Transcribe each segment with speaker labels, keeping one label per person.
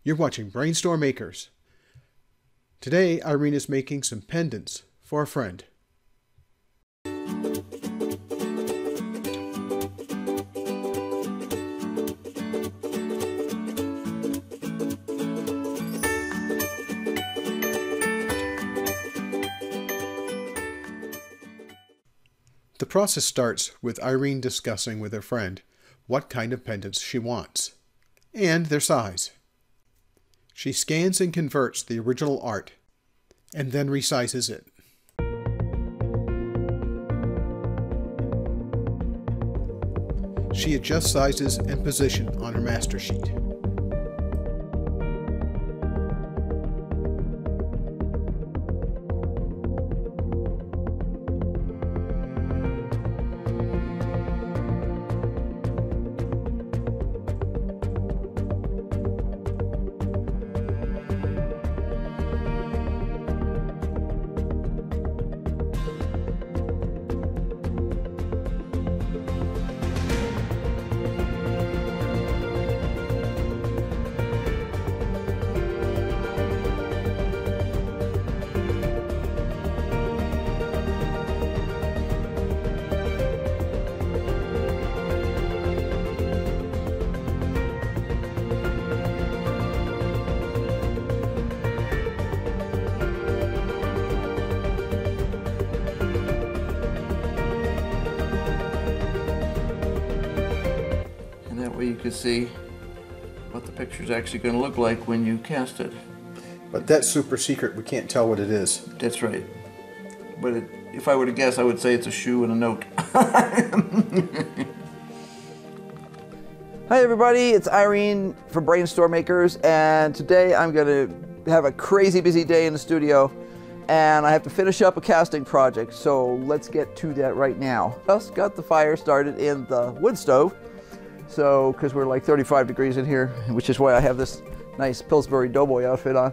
Speaker 1: You're watching BrainStormAcres. Today, Irene is making some pendants for a friend. The process starts with Irene discussing with her friend what kind of pendants she wants, and their size. She scans and converts the original art, and then resizes it. She adjusts sizes and position on her master sheet.
Speaker 2: You can see what the picture is actually going to look like when you cast it.
Speaker 1: But that's super secret. We can't tell what it is.
Speaker 2: That's right. But if I were to guess, I would say it's a shoe and a note. Hi everybody, it's Irene from BrainStormAcres, and today I'm going to have a crazy busy day in the studio, and I have to finish up a casting project, so let's get to that right now. Just got the fire started in the wood stove. So, because we're like 35 degrees in here, which is why I have this nice Pillsbury Doughboy outfit on,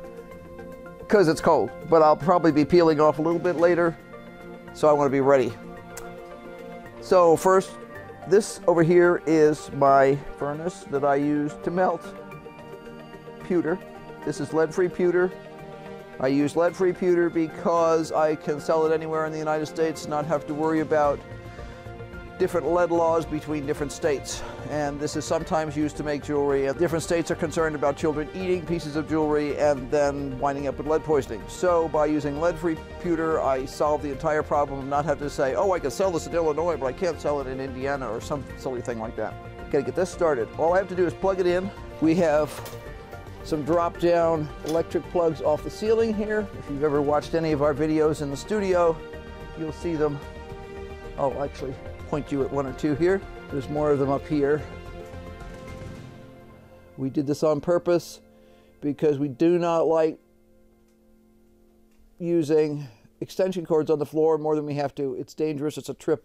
Speaker 2: because it's cold. But I'll probably be peeling off a little bit later, so I want to be ready. So first, this over here is my furnace that I use to melt pewter. This is lead-free pewter. I use lead-free pewter because I can sell it anywhere in the United States, not have to worry about different lead laws between different states. And this is sometimes used to make jewelry, and different states are concerned about children eating pieces of jewelry and then winding up with lead poisoning. So by using lead-free pewter, I solve the entire problem of not having to say, oh, I can sell this in Illinois, but I can't sell it in Indiana or some silly thing like that. Gotta get this started. All I have to do is plug it in. We have some drop-down electric plugs off the ceiling here. If you've ever watched any of our videos in the studio, you'll see them. I'll actually point you at one or two here. There's more of them up here. We did this on purpose because we do not like using extension cords on the floor more than we have to. It's dangerous. It's a trip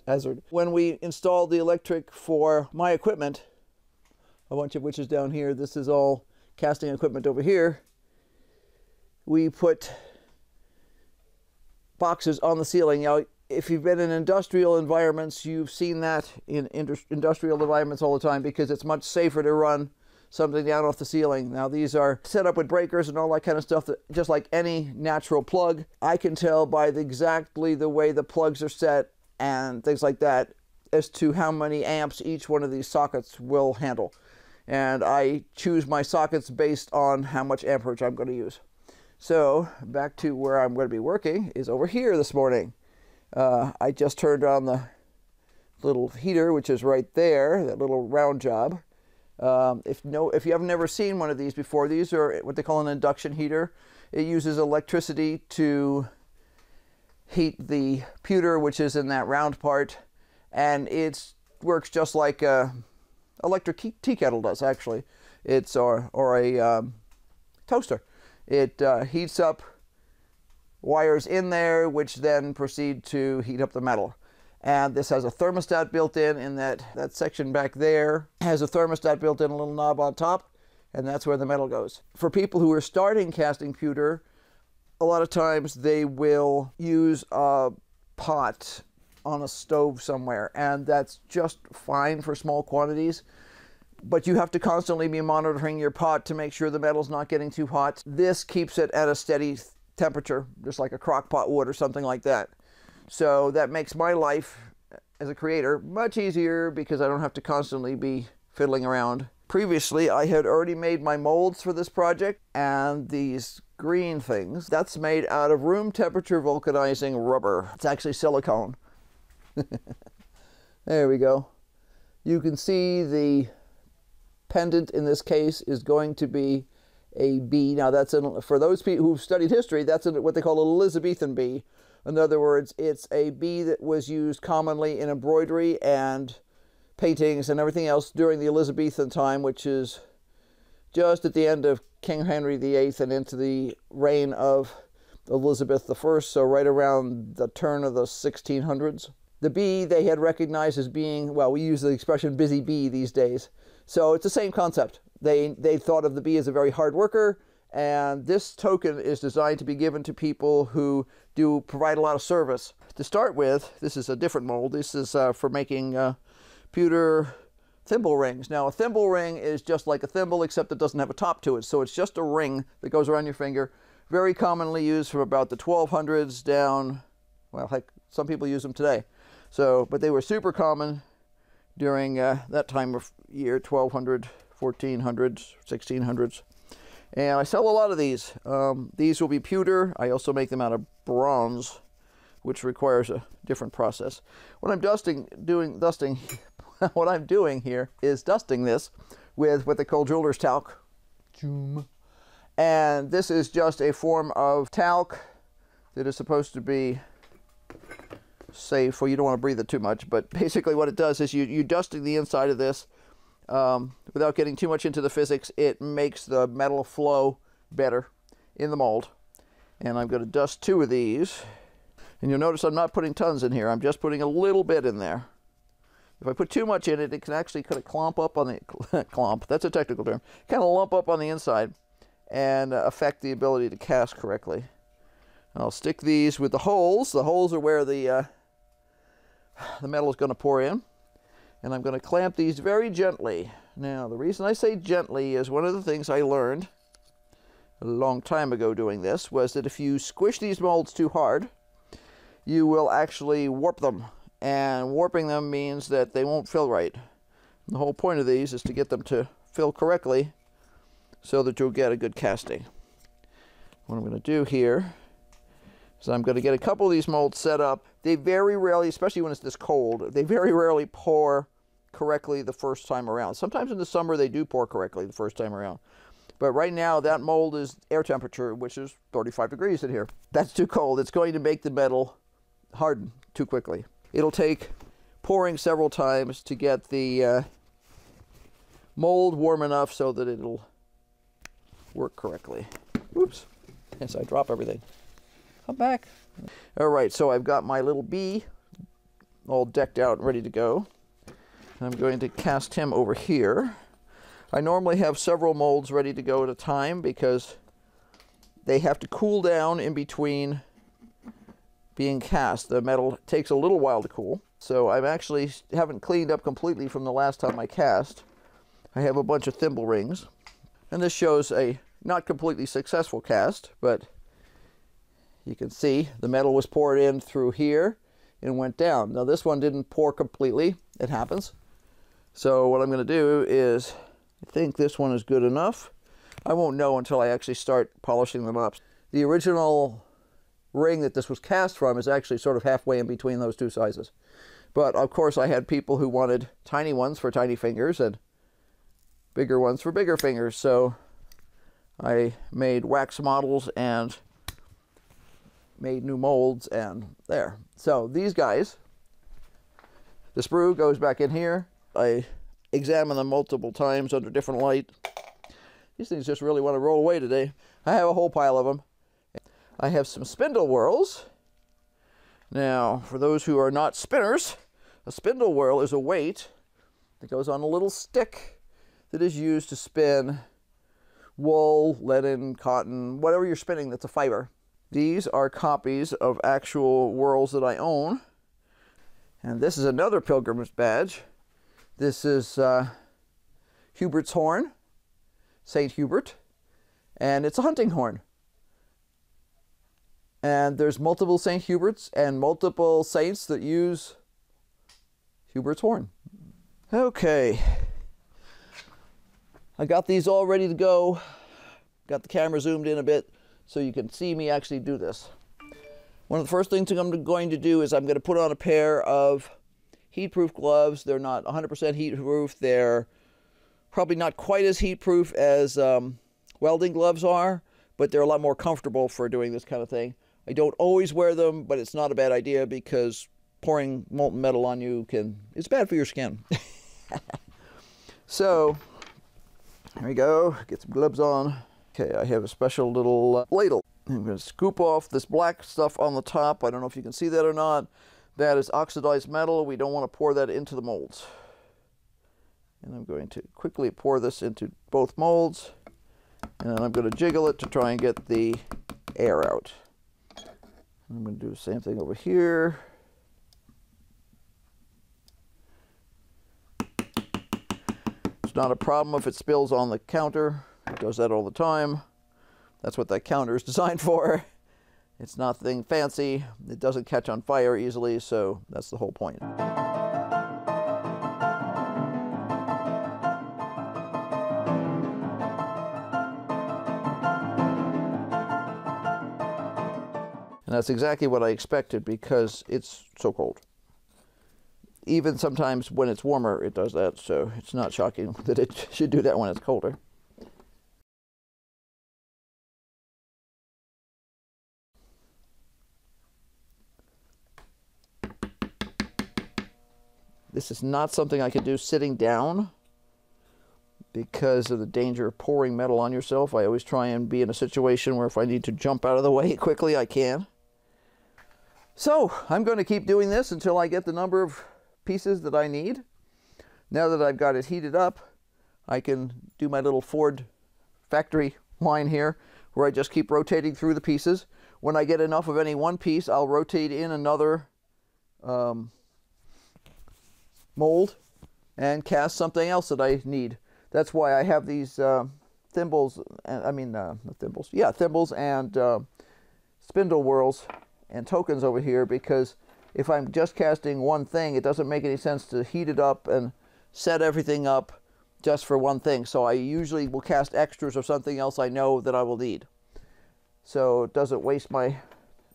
Speaker 2: hazard. When we installed the electric for my equipment, a bunch of which is down here, this is all casting equipment over here, we put boxes on the ceiling. Now, if you've been in industrial environments, you've seen that in industrial environments all the time, because it's much safer to run something down off the ceiling. Now, these are set up with breakers and all that kind of stuff, that just like any natural plug. I can tell by exactly the way the plugs are set and things like that as to how many amps each one of these sockets will handle. And I choose my sockets based on how much amperage I'm going to use. So back to where I'm going to be working is over here this morning. I just turned on the little heater, which is right there, that little round job. If you haven't never seen one of these before, these are what they call an induction heater. It uses electricity to heat the pewter, which is in that round part, and it works just like a electric tea kettle does, actually. It's or a toaster. It heats up wires in there, which then proceed to heat up the metal. And this has a thermostat built in that section back there has a thermostat built in, a little knob on top, and that's where the metal goes. For people who are starting casting pewter, a lot of times they will use a pot on a stove somewhere, and that's just fine for small quantities. but you have to constantly be monitoring your pot to make sure the metal's not getting too hot. This keeps it at a steady temperature, just like a crock pot would or something like that. So that makes my life as a creator much easier because I don't have to constantly be fiddling around. Previously, I had already made my molds for this project, and these green things, that's made out of room temperature vulcanizing rubber. It's actually silicone. There we go. You can see the pendant in this case is going to be a bee. Now that's for those people who've studied history, that's what they call an Elizabethan bee. In other words, it's a bee that was used commonly in embroidery and paintings and everything else during the Elizabethan time, which is just at the end of King Henry VIII and into the reign of Elizabeth I, so right around the turn of the 1600s. The bee they had recognized as being, well, we use the expression busy bee these days. So it's the same concept. They thought of the bee as a very hard worker, and this token is designed to be given to people who do provide a lot of service. To start with, this is a different mold. This is for making pewter thimble rings. Now, a thimble ring is just like a thimble, except it doesn't have a top to it. So it's just a ring that goes around your finger. Very commonly used from about the 1200s down, well, heck, some people use them today. So, but they were super common during that time of year, 1200, 1400s, 1600s. And I sell a lot of these. These will be pewter. I also make them out of bronze, which requires a different process. What I'm what I'm doing here is dusting this with what they call jeweler's talc. And this is just a form of talc that is supposed to be safe. Well, you don't want to breathe it too much, but basically what it does is you dusting the inside of this without getting too much into the physics. It makes the metal flow better in the mold. And I'm going to dust 2 of these. And you'll notice I'm not putting tons in here. I'm just putting a little bit in there. If I put too much in it, it can actually kind of clump up on the clump. That's a technical term. Kind of lump up on the inside and affect the ability to cast correctly. I'll stick these with the holes. The holes are where the metal is going to pour in. And I'm going to clamp these very gently. Now, the reason I say gently is one of the things I learned a long time ago doing this was that if you squish these molds too hard, you will actually warp them. And warping them means that they won't fill right. And the whole point of these is to get them to fill correctly so that you'll get a good casting. What I'm going to do here is I'm going to get a couple of these molds set up. They very rarely, especially when it's this cold, they very rarely pour correctly the first time around. Sometimes in the summer they do pour correctly the first time around. But right now that mold is air temperature, which is 35 degrees in here. That's too cold. It's going to make the metal harden too quickly. It'll take pouring several times to get the mold warm enough so that it'll work correctly. Oops. Yes, I drop everything. Come back. All right, so I've got my little bee all decked out and ready to go. I'm going to cast him over here. I normally have several molds ready to go at a time because they have to cool down in between being cast. The metal takes a little while to cool. So I actually haven't cleaned up completely from the last time I cast. I have a bunch of thimble rings. And this shows a not completely successful cast, but you can see the metal was poured in through here and went down. Now this one didn't pour completely. It happens. So what I'm going to do is, I think this one is good enough. I won't know until I actually start polishing them up. The original ring that this was cast from is actually sort of halfway in between those 2 sizes. But of course I had people who wanted tiny ones for tiny fingers and bigger ones for bigger fingers. So I made wax models and made new molds and there. So these guys, the sprue goes back in here. I examine them multiple times under different light. These things just really want to roll away today. I have a whole pile of them. I have some spindle whirls. Now, for those who are not spinners, a spindle whirl is a weight that goes on a little stick that is used to spin wool, linen, cotton, whatever you're spinning that's a fiber. These are copies of actual whirls that I own. And this is another pilgrimage badge. This is Hubert's horn, Saint Hubert, and it's a hunting horn. And there's multiple Saint Huberts and multiple saints that use Hubert's horn. Okay, I got these all ready to go. Got the camera zoomed in a bit so you can see me actually do this. One of the first things I'm going to do is I'm going to put on a pair of heat-proof gloves. They're not 100% heat-proof. They're probably not quite as heat-proof as welding gloves are, but they're a lot more comfortable for doing this kind of thing. I don't always wear them, but it's not a bad idea because pouring molten metal on you it's bad for your skin. So, here we go. Get some gloves on. Okay, I have a special little ladle. I'm going to scoop off this black stuff on the top. I don't know if you can see that or not. That is oxidized metal. We don't want to pour that into the molds. And I'm going to quickly pour this into both molds. And I'm going to jiggle it to try and get the air out. I'm going to do the same thing over here. It's not a problem if it spills on the counter. It does that all the time. That's what that counter is designed for. It's nothing fancy. It doesn't catch on fire easily, so that's the whole point. And that's exactly what I expected because it's so cold. Even sometimes when it's warmer, it does that, so it's not shocking that it should do that when it's colder. This is not something I can do sitting down because of the danger of pouring metal on yourself. I always try and be in a situation where if I need to jump out of the way quickly, I can. So I'm going to keep doing this until I get the number of pieces that I need. Now that I've got it heated up, I can do my little Ford factory line here where I just keep rotating through the pieces. When I get enough of any one piece, I'll rotate in another mold and cast something else that I need. That's why I have these thimbles, not thimbles, yeah, thimbles and spindle whirls and tokens over here, because if I'm just casting one thing, it doesn't make any sense to heat it up and set everything up just for one thing. So I usually will cast extras of something else I know that I will need. So it doesn't waste my,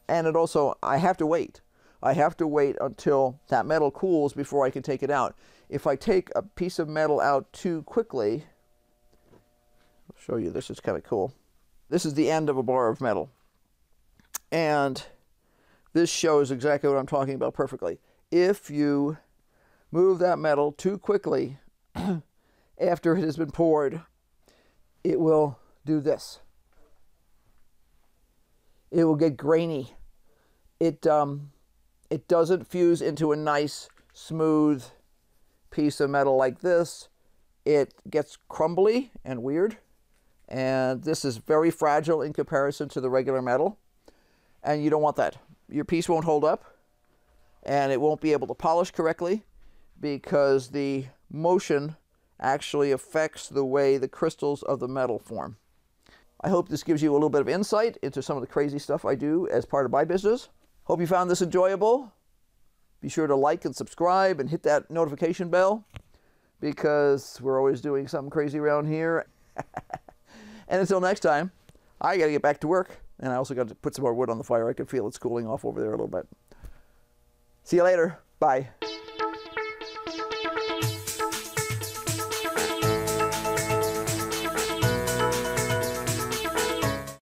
Speaker 2: and it also, I have to wait. I have to wait until that metal cools before I can take it out. If I take a piece of metal out too quickly, I'll show you, this is kind of cool. This is the end of a bar of metal. And this shows exactly what I'm talking about perfectly. If you move that metal too quickly after it has been poured, it will do this. It will get grainy. It doesn't fuse into a nice, smooth piece of metal like this. It gets crumbly and weird. And this is very fragile in comparison to the regular metal. And you don't want that. Your piece won't hold up. And it won't be able to polish correctly because the motion actually affects the way the crystals of the metal form. I hope this gives you a little bit of insight into some of the crazy stuff I do as part of my business. Hope you found this enjoyable. Be sure to like and subscribe and hit that notification bell because we're always doing something crazy around here. And until next time, I got to get back to work, and I also got to put some more wood on the fire. I can feel it's cooling off over there a little bit. See you later. Bye.